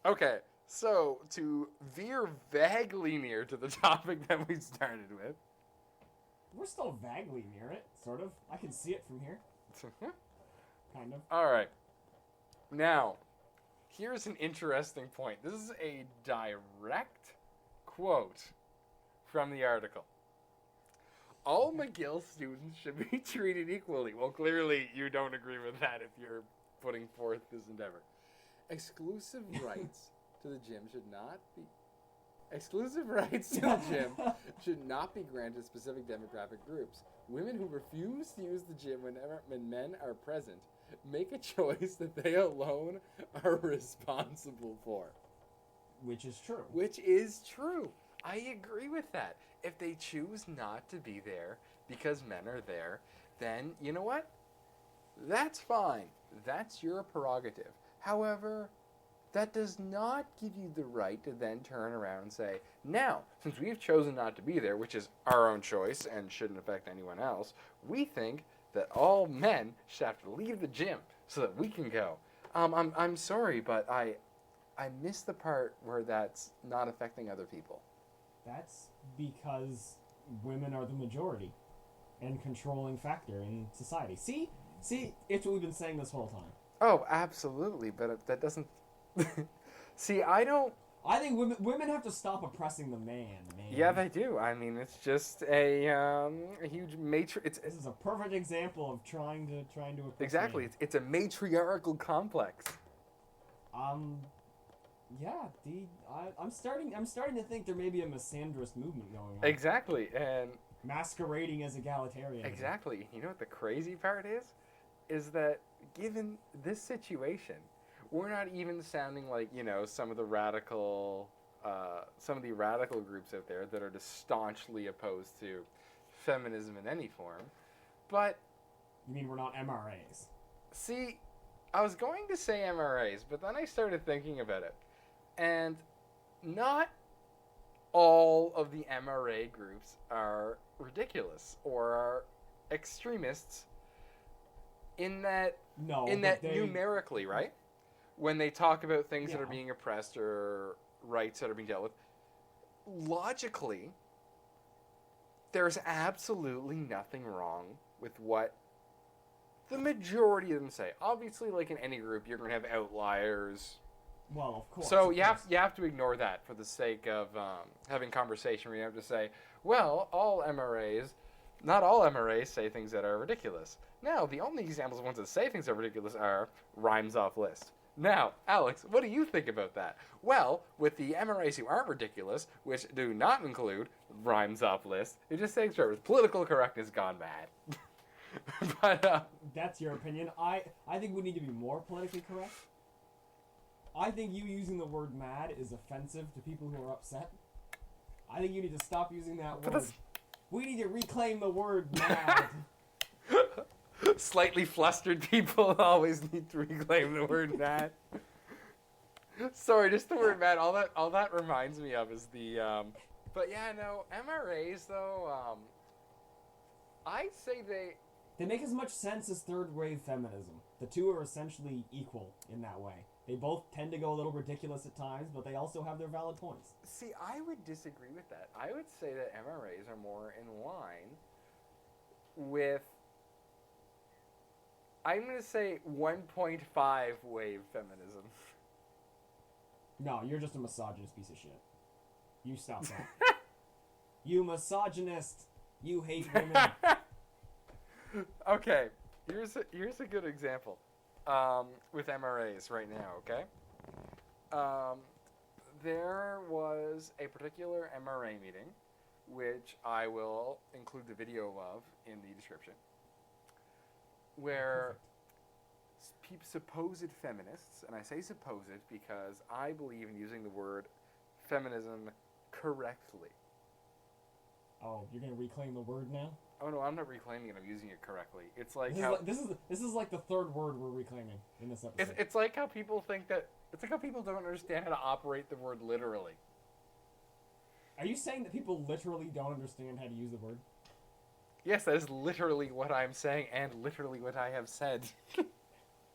Okay, so to veer vaguely near to the topic that we started with. We're still vaguely near it, sort of. I can see it from here, kind of. All right. Now, here's an interesting point. This is a direct quote from the article. All McGill students should be treated equally. Well, clearly you don't agree with that if you're putting forth this endeavor. Exclusive rights to the gym should not be Exclusive rights to the gym should not be granted specific demographic groups. Women who refuse to use the gym when men are present make a choice that they alone are responsible for. Which is true. Which is true. I agree with that. If they choose not to be there because men are there, then you know what? That's fine. That's your prerogative. However, that does not give you the right to then turn around and say, now, since we've chosen not to be there, which is our own choice and shouldn't affect anyone else, we think that all men should have to leave the gym so that we can go. I'm sorry, but I missed the part where that's not affecting other people. That's because women are the majority and controlling factor in society. See, it's what we've been saying this whole time. Oh, absolutely, but that doesn't... See, I don't... I think women have to stop oppressing the man. Yeah, they do. I mean, it's just a huge matrix. This is a perfect example of trying to oppress. Exactly, it's a matriarchal complex. Yeah, I'm starting to think there may be a misandrist movement going on. Exactly, and masquerading as egalitarian. Exactly. You know what the crazy part is? Is that given this situation, we're not even sounding like, you know, some of the radical groups out there that are just staunchly opposed to feminism in any form. But you mean we're not MRAs? See, I was going to say MRAs, but then I started thinking about it. And not all of the MRA groups are ridiculous or are extremists in that numerically, right? When they talk about things that are being oppressed or rights that are being dealt with, logically, there's absolutely nothing wrong with what the majority of them say. Obviously, like in any group, you're going to have outliers. Well, of course. So you have to ignore that for the sake of having conversation where you have to say, well, not all MRAs say things that are ridiculous. Now, the only examples of ones that say things that are ridiculous are rhymes off list. Now, Alex, what do you think about that? Well, with the MRAs who aren't ridiculous, which do not include rhymes off list, you're just saying straight with political correctness gone bad. But that's your opinion. I think we need to be more politically correct. I think you using the word mad is offensive to people who are upset. I think you need to stop using that word. We need to reclaim the word mad. Slightly flustered people always need to reclaim the word mad. Sorry, just the word mad. All that reminds me of is the... but yeah, no, MRAs, though, I'd say they make as much sense as third-wave feminism. The two are essentially equal in that way. They both tend to go a little ridiculous at times, but they also have their valid points. See, I would disagree with that. I would say that MRAs are more in line with, I'm going to say 1.5 wave feminism. No, you're just a misogynist piece of shit. You stop that. You misogynist. You hate women. Okay, here's a good example. With MRAs right now, okay? There was a particular MRA meeting, which I will include the video of in the description, where supposed feminists, and I say supposed because I believe in using the word feminism correctly. Oh, you're going to reclaim the word now? Oh no, I'm not reclaiming it. I'm using it correctly. It's like this is like the third word we're reclaiming in this episode. It's like how people think that it's like how people don't understand how to operate the word literally. Are you saying that people literally don't understand how to use the word? Yes, that is literally what I'm saying and literally what I have said.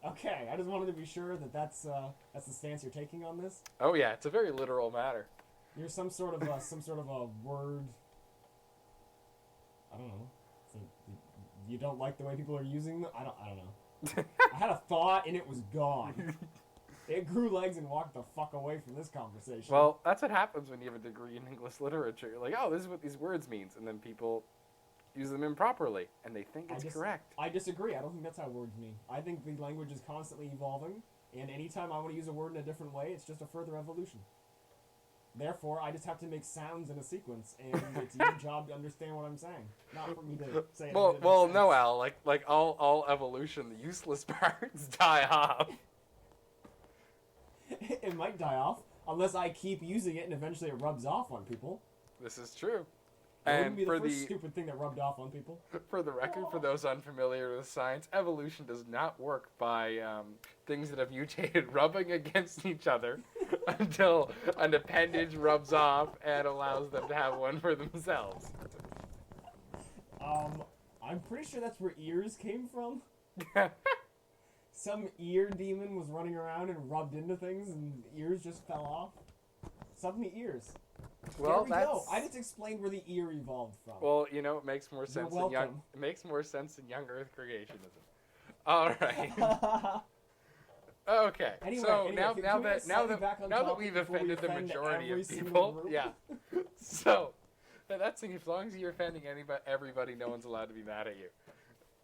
Okay, I just wanted to be sure that that's the stance you're taking on this. Oh yeah, it's a very literal matter. You're some sort of a word. I don't know. So you don't like the way people are using them. I don't know. I had a thought and it was gone. It grew legs and walked the fuck away from this conversation. Well, that's what happens when you have a degree in English literature. You're like, oh, this is what these words means, and then people use them improperly, and they think it's correct. I disagree. I don't think that's how words mean. I think the language is constantly evolving, and anytime I want to use a word in a different way, it's just a further evolution. Therefore, I just have to make sounds in a sequence, and it's your job to understand what I'm saying, not for me to say it. Well, no, Al. Like all evolution, the useless parts die off. It might die off unless I keep using it, and eventually it rubs off on people. This is true. It And wouldn't be for the first the stupid thing that rubbed off on people. for the record, for those unfamiliar with science, evolution does not work by things that have mutated rubbing against each other until an appendage rubs off and allows them to have one for themselves. I'm pretty sure that's where ears came from. Some ear demon was running around and rubbed into things, and ears just fell off. Something ears. Well, there we go. I just explained where the ear evolved from. Well, you know, it makes more sense in welcome. it makes more sense in young Earth creationism. All right. Okay. So now that we've offended the majority of people, yeah. So that's the thing. As long as you're offending everybody, no one's allowed to be mad at you.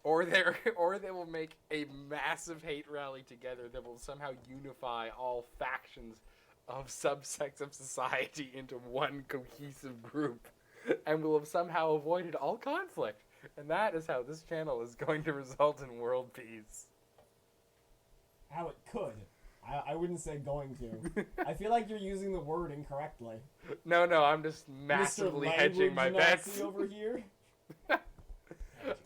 Or they will make a massive hate rally together that will somehow unify all factions of subsects of society into one cohesive group, and will have somehow avoided all conflict. And that is how this channel is going to result in world peace. How it could. I wouldn't say going to. I feel like you're using the word incorrectly. No, I'm just massively hedging my bets. Over here.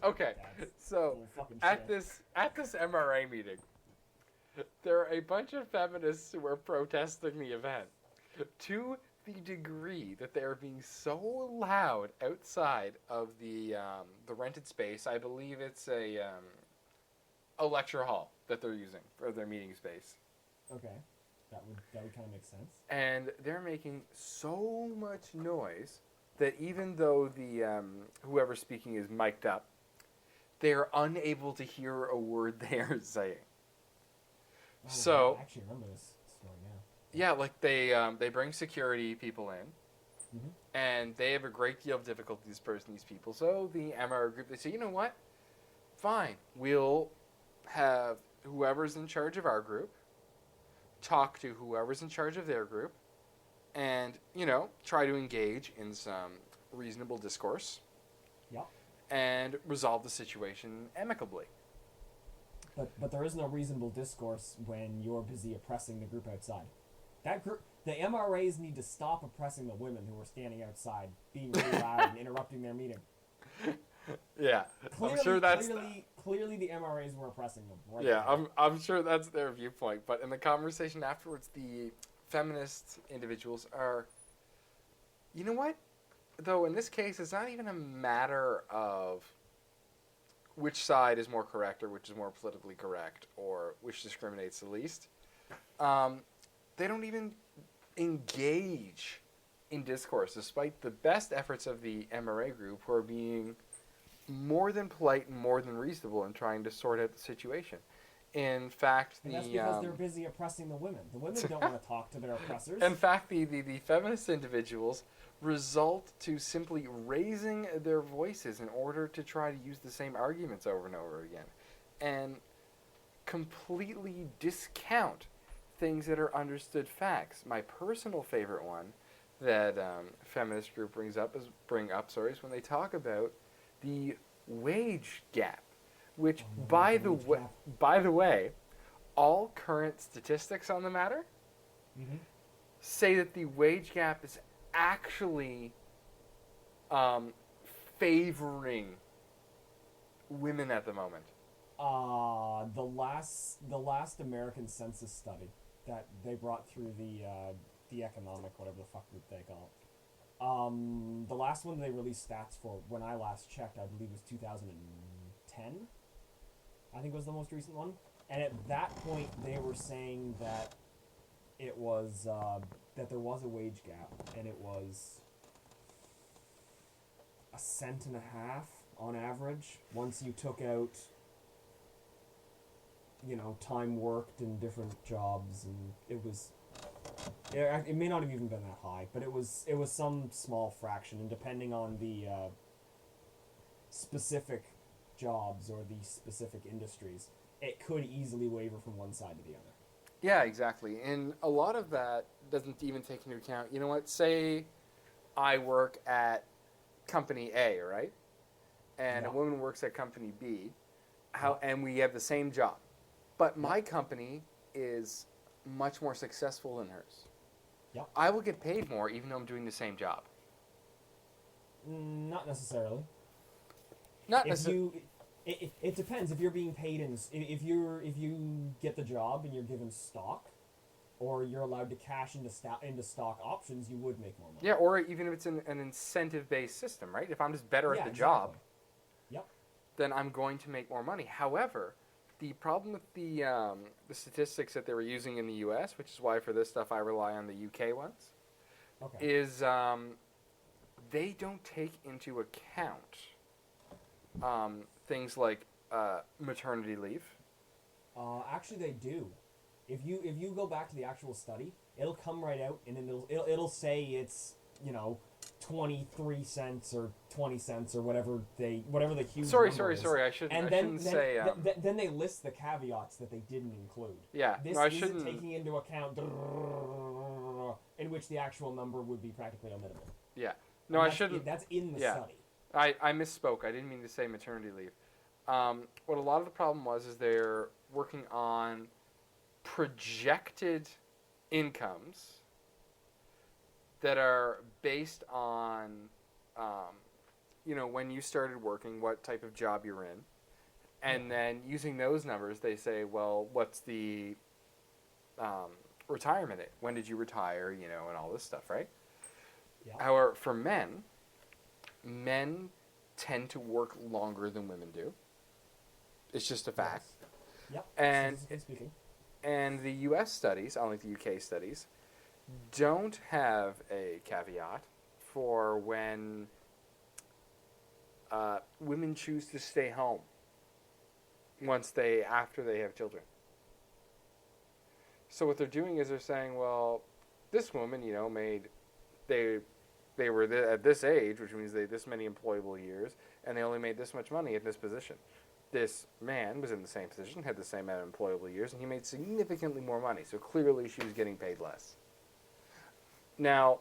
Okay, so at this MRA meeting, there are a bunch of feminists who are protesting the event to the degree that they are being so loud outside of the rented space. I believe it's a lecture hall that they're using for their meeting space. Okay, that would kind of make sense. And they're making so much noise that even though the whoever's speaking is mic'd up, they are unable to hear a word they are saying. Oh, So I actually remember this story now. yeah, like they bring security people in, and they have a great deal of difficulty dispersing these people. So the MR group, they say, you know what? Fine, we'll have whoever's in charge of our group talk to whoever's in charge of their group, and try to engage in some reasonable discourse. Yep. And resolve the situation amicably. But there is no reasonable discourse when you're busy oppressing the group outside. That group, the MRAs need to stop oppressing the women who are standing outside, being really loud and interrupting their meeting. Yeah, Clearly, I'm sure that's clearly the MRAs were oppressing them. Right yeah, now. I'm sure that's their viewpoint. But in the conversation afterwards, the feminist individuals are, you know what? Though in this case, it's not even a matter of which side is more correct or which is more politically correct or which discriminates the least. They don't even engage in discourse, despite the best efforts of the MRA group, who are being more than polite and more than reasonable in trying to sort out the situation. In fact, and that's because they're busy oppressing the women. The women don't want to talk to their oppressors. In fact, the feminist individuals result to simply raising their voices in order to try to use the same arguments over and over again, and completely discount things that are understood facts. My personal favorite one that feminist group brings up is when they talk about the wage gap, which by the way, all current statistics on the matter say that the wage gap is actually favoring women at the moment. The last American census study that they brought through the economic, whatever the fuck group they call it. The last one they released stats for, when I last checked, I believe was 2010. I think was the most recent one. And at that point, they were saying that it was that there was a wage gap, and it was $0.015 on average once you took out, time worked in different jobs, and it may not have even been that high, but it was some small fraction, and depending on the specific jobs or the specific industries, it could easily waver from one side to the other. Yeah, exactly. And a lot of that doesn't even take into account, you know what, say I work at company A, right? And Yeah. a woman works at company B, and we have the same job. But my company is much more successful than hers. Yep. I will get paid more even though I'm doing the same job. Not necessarily. Not If necessarily. it depends. If you're being paid if you get the job and you're given stock, or you're allowed to cash into stock options, you would make more money. Yeah, or even if it's an incentive-based system, right? If I'm just better at the job, Yep. then I'm going to make more money. However, the problem with the statistics that they were using in the U.S., which is why for this stuff I rely on the U.K. ones, Okay. is they don't take into account things like maternity leave. Actually, they do. If you go back to the actual study, it'll come right out, and then it'll say it's 23 cents or 20 cents or whatever the huge Sorry. number is. I shouldn't say. Then they list the caveats that they didn't include. Yeah, This no, I isn't shouldn't. taking into account in which the actual number would be practically omittable. Yeah, no, And I that's shouldn't. That's in the Yeah. study. I misspoke. I didn't mean to say maternity leave. What a lot of the problem was is they're working on projected incomes that are based on, when you started working, what type of job you're in. And then using those numbers, they say, well, what's the retirement age? When did you retire, and all this stuff, right? Yeah. However, for men tend to work longer than women do. It's just a fact. Yep. And Statistically speaking. And the U.S. studies, unlike the U.K. studies, don't have a caveat for when women choose to stay home after they have children. So what they're doing is they're saying, well, this woman, they were at this age, which means they had this many employable years, and they only made this much money in this position. This man was in the same position, had the same amount of employable years, and he made significantly more money. So clearly she was getting paid less. Now,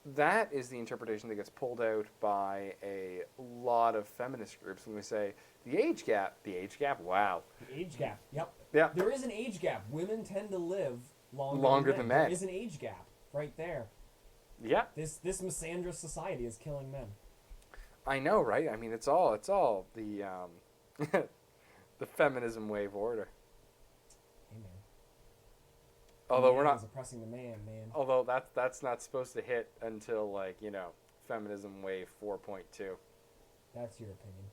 that is the interpretation that gets pulled out by a lot of feminist groups when we say the age gap, wow. The age gap, yep. Yeah. There is an age gap. Women tend to live longer than men. There is an age gap right there. Yeah. This misandrous society is killing men. I know, right? I mean, it's all the the feminism wave order. Amen. Although we're not oppressing the man. Although that's not supposed to hit until feminism wave 4.2. That's your opinion.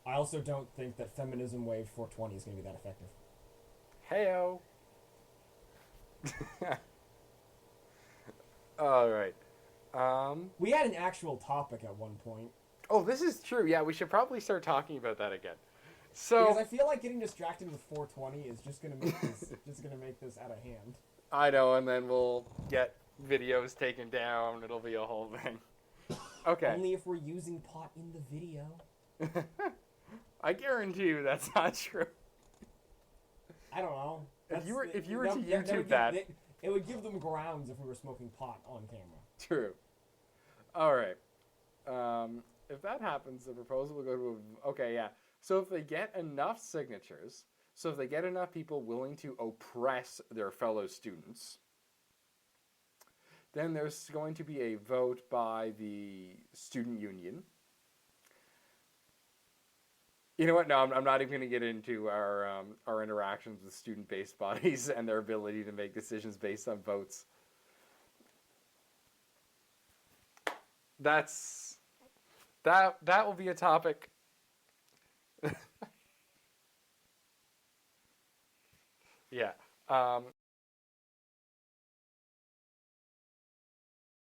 I also don't think that feminism wave 420 is going to be that effective. Heyo. All right. We had an actual topic at one point. Oh, this is true. Yeah, we should probably start talking about that again. So because I feel like getting distracted with 420 is just gonna make this out of hand. I know, and then we'll get videos taken down. It'll be a whole thing. Okay. Only if we're using pot in the video. I guarantee you that's not true. I don't know. If you were to YouTube that, it would give them grounds if we were smoking pot on camera. True. All right. If that happens, the proposal will go to okay, yeah. So if they get enough signatures, so if they get enough people willing to oppress their fellow students, then there's going to be a vote by the student union. You know what? No, I'm not even going to get into our interactions with student-based bodies and their ability to make decisions based on votes. That will be a topic. Yeah.